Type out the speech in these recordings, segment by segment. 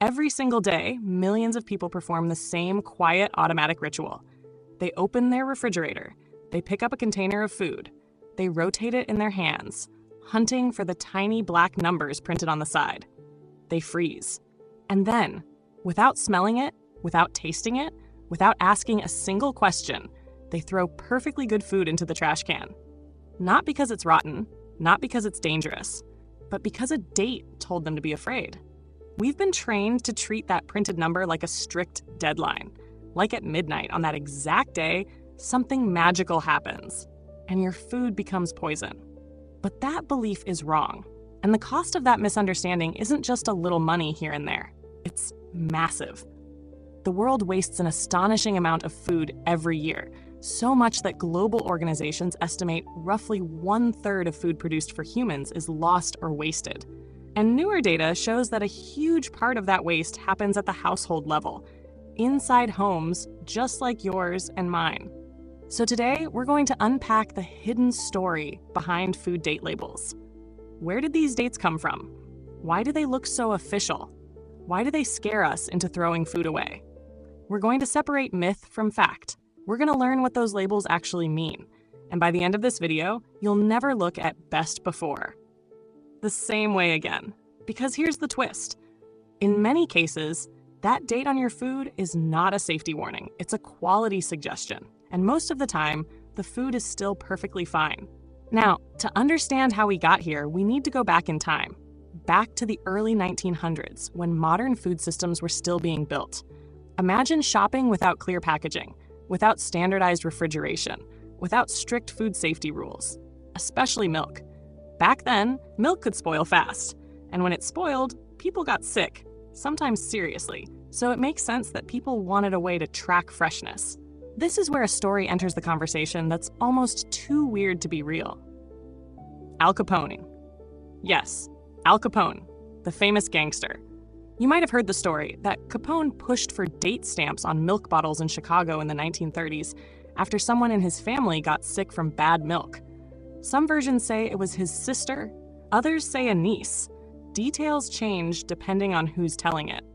Every single day, millions of people perform the same quiet, automatic ritual. They open their refrigerator, they pick up a container of food, they rotate it in their hands, hunting for the tiny black numbers printed on the side. They freeze. And then, without smelling it, without tasting it, without asking a single question, they throw perfectly good food into the trash can. Not because it's rotten, not because it's dangerous, but because a date told them to be afraid. We've been trained to treat that printed number like a strict deadline. Like at midnight on that exact day, something magical happens, and your food becomes poison. But that belief is wrong. And the cost of that misunderstanding isn't just a little money here and there. It's massive. The world wastes an astonishing amount of food every year, so much that global organizations estimate roughly 1/3 of food produced for humans is lost or wasted. And newer data shows that a huge part of that waste happens at the household level, inside homes just like yours and mine. So today, we're going to unpack the hidden story behind food date labels. Where did these dates come from? Why do they look so official? Why do they scare us into throwing food away? We're going to separate myth from fact. We're going to learn what those labels actually mean. And by the end of this video, you'll never look at best before the same way again. Because here's the twist. In many cases, that date on your food is not a safety warning. It's a quality suggestion. And most of the time, the food is still perfectly fine. Now, to understand how we got here, we need to go back in time. Back to the early 1900s, when modern food systems were still being built. Imagine shopping without clear packaging, without standardized refrigeration, without strict food safety rules, especially milk. Back then, milk could spoil fast, and when it spoiled, people got sick, sometimes seriously, so it makes sense that people wanted a way to track freshness. This is where a story enters the conversation that's almost too weird to be real. Al Capone. Yes, Al Capone, the famous gangster. You might have heard the story that Capone pushed for date stamps on milk bottles in Chicago in the 1930s after someone in his family got sick from bad milk. Some versions say it was his sister, others say a niece. Details change depending on who's telling it.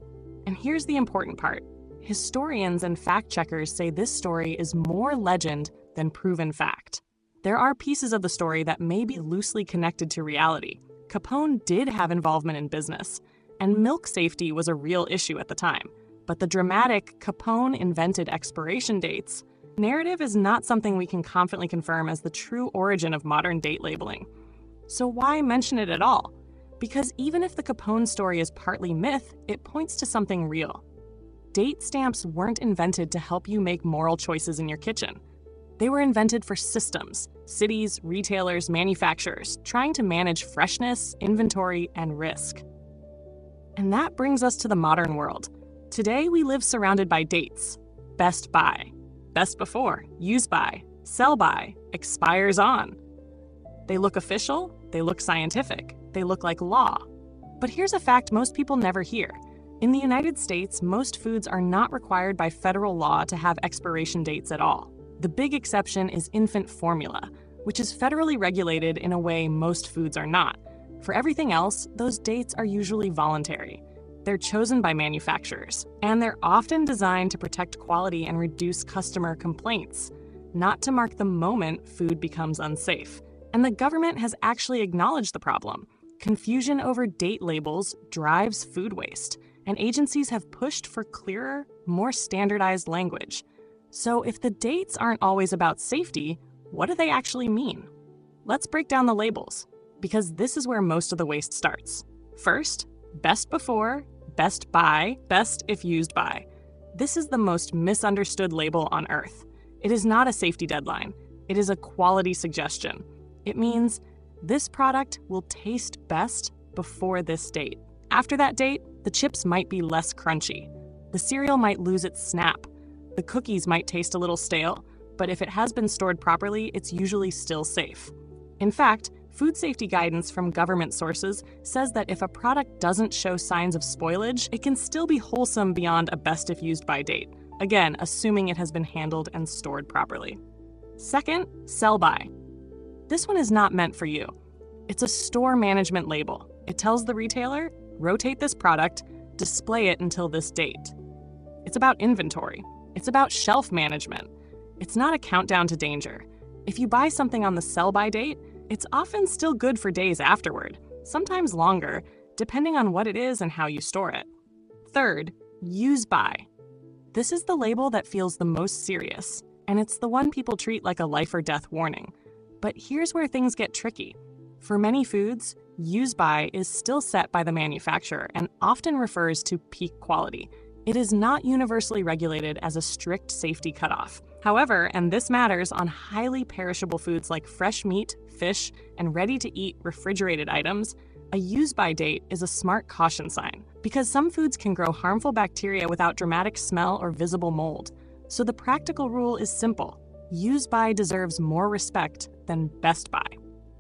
And here's the important part. Historians and fact-checkers say this story is more legend than proven fact. There are pieces of the story that may be loosely connected to reality. Capone did have involvement in business, and milk safety was a real issue at the time. But the dramatic Capone invented expiration dates narrative is not something we can confidently confirm as the true origin of modern date labeling. So why mention it at all? Because even if the Capone story is partly myth, it points to something real. Date stamps weren't invented to help you make moral choices in your kitchen. They were invented for systems, cities, retailers, manufacturers, trying to manage freshness, inventory, and risk. And that brings us to the modern world. Today, we live surrounded by dates. Best by, best before, use by, sell by, expires on. They look official, they look scientific, they look like law. But here's a fact most people never hear. In the United States, most foods are not required by federal law to have expiration dates at all. The big exception is infant formula, which is federally regulated in a way most foods are not. For everything else, those dates are usually voluntary. They're chosen by manufacturers, and they're often designed to protect quality and reduce customer complaints, not to mark the moment food becomes unsafe. And the government has actually acknowledged the problem. Confusion over date labels drives food waste, and agencies have pushed for clearer, more standardized language. So if the dates aren't always about safety, what do they actually mean? Let's break down the labels, because this is where most of the waste starts. First, best before, best by, best if used by. This is the most misunderstood label on Earth. It is not a safety deadline. It is a quality suggestion. It means this product will taste best before this date. After that date, the chips might be less crunchy. The cereal might lose its snap. The cookies might taste a little stale, but if it has been stored properly, it's usually still safe. In fact, food safety guidance from government sources says that if a product doesn't show signs of spoilage, it can still be wholesome beyond a best if used by date. Again, assuming it has been handled and stored properly. Second, sell by. This one is not meant for you. It's a store management label. It tells the retailer, rotate this product, display it until this date. It's about inventory. It's about shelf management. It's not a countdown to danger. If you buy something on the sell-by date, it's often still good for days afterward, sometimes longer, depending on what it is and how you store it. Third, use by. This is the label that feels the most serious, and it's the one people treat like a life or death warning. But here's where things get tricky. For many foods, use by is still set by the manufacturer and often refers to peak quality. It is not universally regulated as a strict safety cutoff. However, and this matters on highly perishable foods like fresh meat, fish, and ready-to-eat refrigerated items, a use-by date is a smart caution sign because some foods can grow harmful bacteria without dramatic smell or visible mold. So the practical rule is simple. Use-by deserves more respect than best by.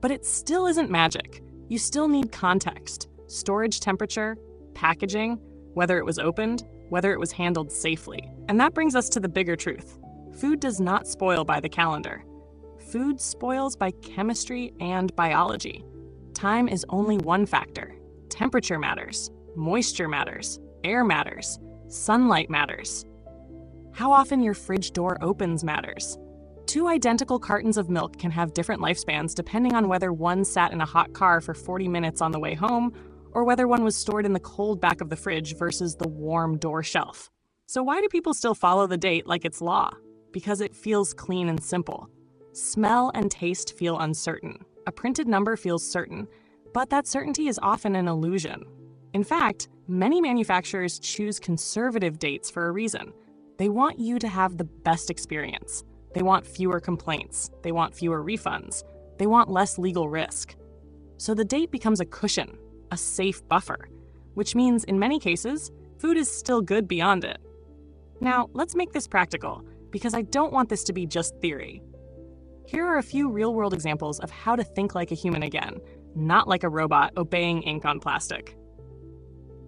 But it still isn't magic. You still need context, storage temperature, packaging, whether it was opened, whether it was handled safely. And that brings us to the bigger truth. Food does not spoil by the calendar. Food spoils by chemistry and biology. Time is only one factor. Temperature matters, moisture matters, air matters, sunlight matters. How often your fridge door opens matters. 2 identical cartons of milk can have different lifespans depending on whether one sat in a hot car for 40 minutes on the way home or whether one was stored in the cold back of the fridge versus the warm door shelf. So why do people still follow the date like it's law? Because it feels clean and simple. Smell and taste feel uncertain. A printed number feels certain, but that certainty is often an illusion. In fact, many manufacturers choose conservative dates for a reason. They want you to have the best experience. They want fewer complaints. They want fewer refunds. They want less legal risk. So the date becomes a cushion, a safe buffer, which means in many cases, food is still good beyond it. Now, let's make this practical, because I don't want this to be just theory. Here are a few real-world examples of how to think like a human again, not like a robot obeying ink on plastic.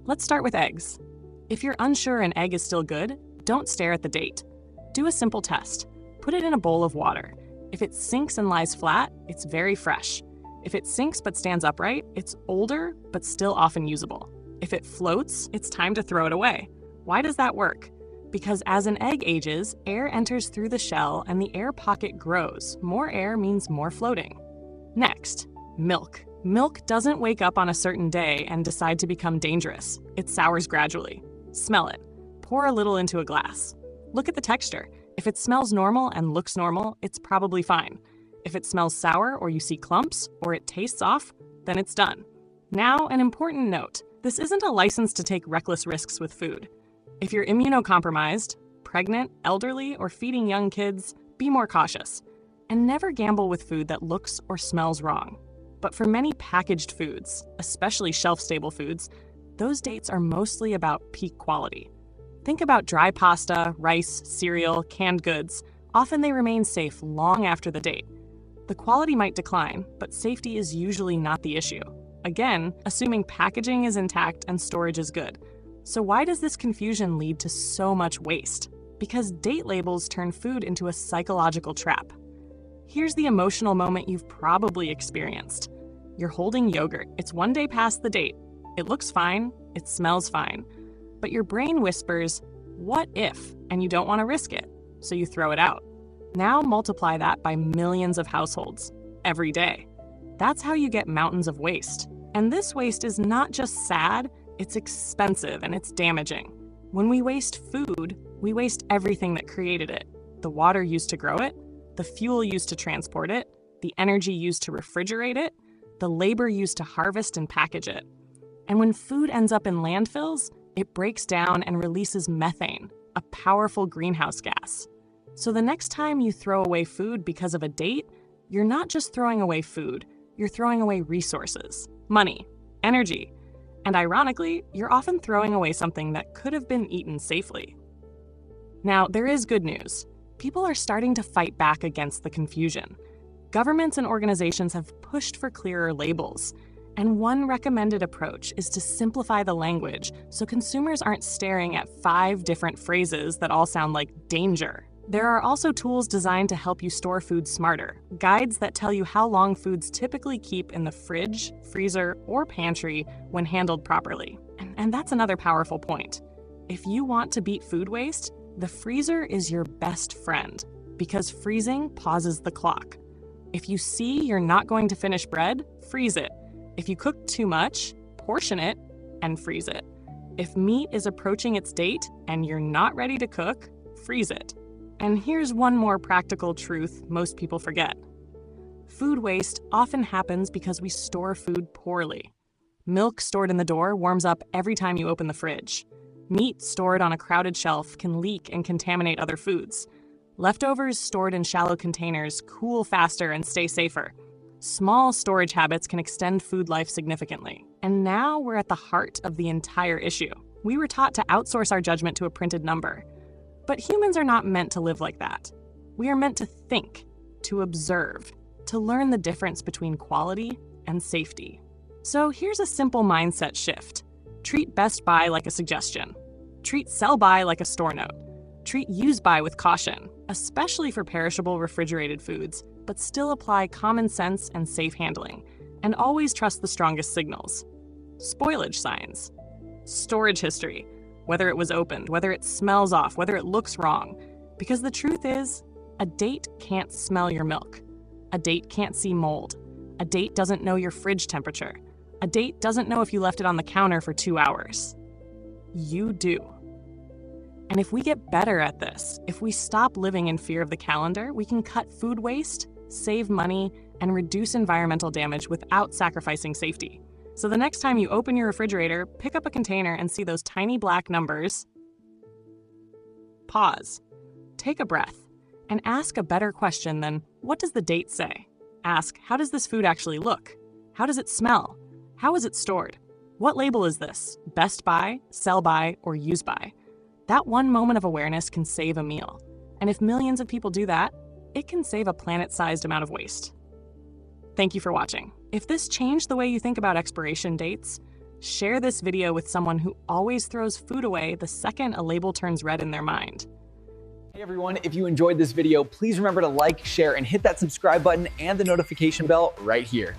Let's start with eggs. If you're unsure an egg is still good, don't stare at the date. Do a simple test. Put it in a bowl of water. If it sinks and lies flat, it's very fresh. If it sinks but stands upright, it's older but still often usable. If it floats, it's time to throw it away. Why does that work? Because as an egg ages, air enters through the shell and the air pocket grows. More air means more floating. Next, milk. Milk doesn't wake up on a certain day and decide to become dangerous. It sours gradually. Smell it. Pour a little into a glass. Look at the texture. If it smells normal and looks normal, it's probably fine. If it smells sour or you see clumps or it tastes off, then it's done. Now, an important note. This isn't a license to take reckless risks with food. If you're immunocompromised, pregnant, elderly, or feeding young kids, be more cautious. And never gamble with food that looks or smells wrong. But for many packaged foods, especially shelf-stable foods, those dates are mostly about peak quality. Think about dry pasta, rice, cereal, canned goods. Often they remain safe long after the date. The quality might decline, but safety is usually not the issue. Again, assuming packaging is intact and storage is good. So why does this confusion lead to so much waste? Because date labels turn food into a psychological trap. Here's the emotional moment you've probably experienced. You're holding yogurt. It's one day past the date. It looks fine. It smells fine. But your brain whispers, "What if?" And you don't want to risk it, so you throw it out. Now multiply that by millions of households every day. That's how you get mountains of waste. And this waste is not just sad, it's expensive and it's damaging. When we waste food, we waste everything that created it. The water used to grow it, the fuel used to transport it, the energy used to refrigerate it, the labor used to harvest and package it. And when food ends up in landfills, it breaks down and releases methane, a powerful greenhouse gas. So the next time you throw away food because of a date, you're not just throwing away food, you're throwing away resources, money, energy. And ironically, you're often throwing away something that could have been eaten safely. Now, there is good news. People are starting to fight back against the confusion. Governments and organizations have pushed for clearer labels. And one recommended approach is to simplify the language so consumers aren't staring at 5 different phrases that all sound like danger. There are also tools designed to help you store food smarter, guides that tell you how long foods typically keep in the fridge, freezer, or pantry when handled properly. And that's another powerful point. If you want to beat food waste, the freezer is your best friend because freezing pauses the clock. If you see you're not going to finish bread, freeze it. If you cook too much, portion it and freeze it. If meat is approaching its date and you're not ready to cook, freeze it. And here's one more practical truth most people forget. Food waste often happens because we store food poorly. Milk stored in the door warms up every time you open the fridge. Meat stored on a crowded shelf can leak and contaminate other foods. Leftovers stored in shallow containers cool faster and stay safer. Small storage habits can extend food life significantly. And now we're at the heart of the entire issue. We were taught to outsource our judgment to a printed number. But humans are not meant to live like that. We are meant to think, to observe, to learn the difference between quality and safety. So here's a simple mindset shift. Treat best by like a suggestion. Treat sell by like a store note. Treat use by with caution, especially for perishable refrigerated foods, but still apply common sense and safe handling. And always trust the strongest signals. Spoilage signs. Storage history. Whether it was opened, whether it smells off, whether it looks wrong. Because the truth is, a date can't smell your milk. A date can't see mold. A date doesn't know your fridge temperature. A date doesn't know if you left it on the counter for 2 hours. You do. And if we get better at this, if we stop living in fear of the calendar, we can cut food waste, save money, and reduce environmental damage without sacrificing safety. So the next time you open your refrigerator, pick up a container and see those tiny black numbers. Pause. Take a breath. And ask a better question than, what does the date say? Ask, how does this food actually look? How does it smell? How is it stored? What label is this? Best by, sell by, or use by? That one moment of awareness can save a meal. And if millions of people do that, it can save a planet-sized amount of waste. Thank you for watching. If this changed the way you think about expiration dates, share this video with someone who always throws food away the second a label turns red in their mind. Hey everyone, if you enjoyed this video, please remember to like, share, and hit that subscribe button and the notification bell right here.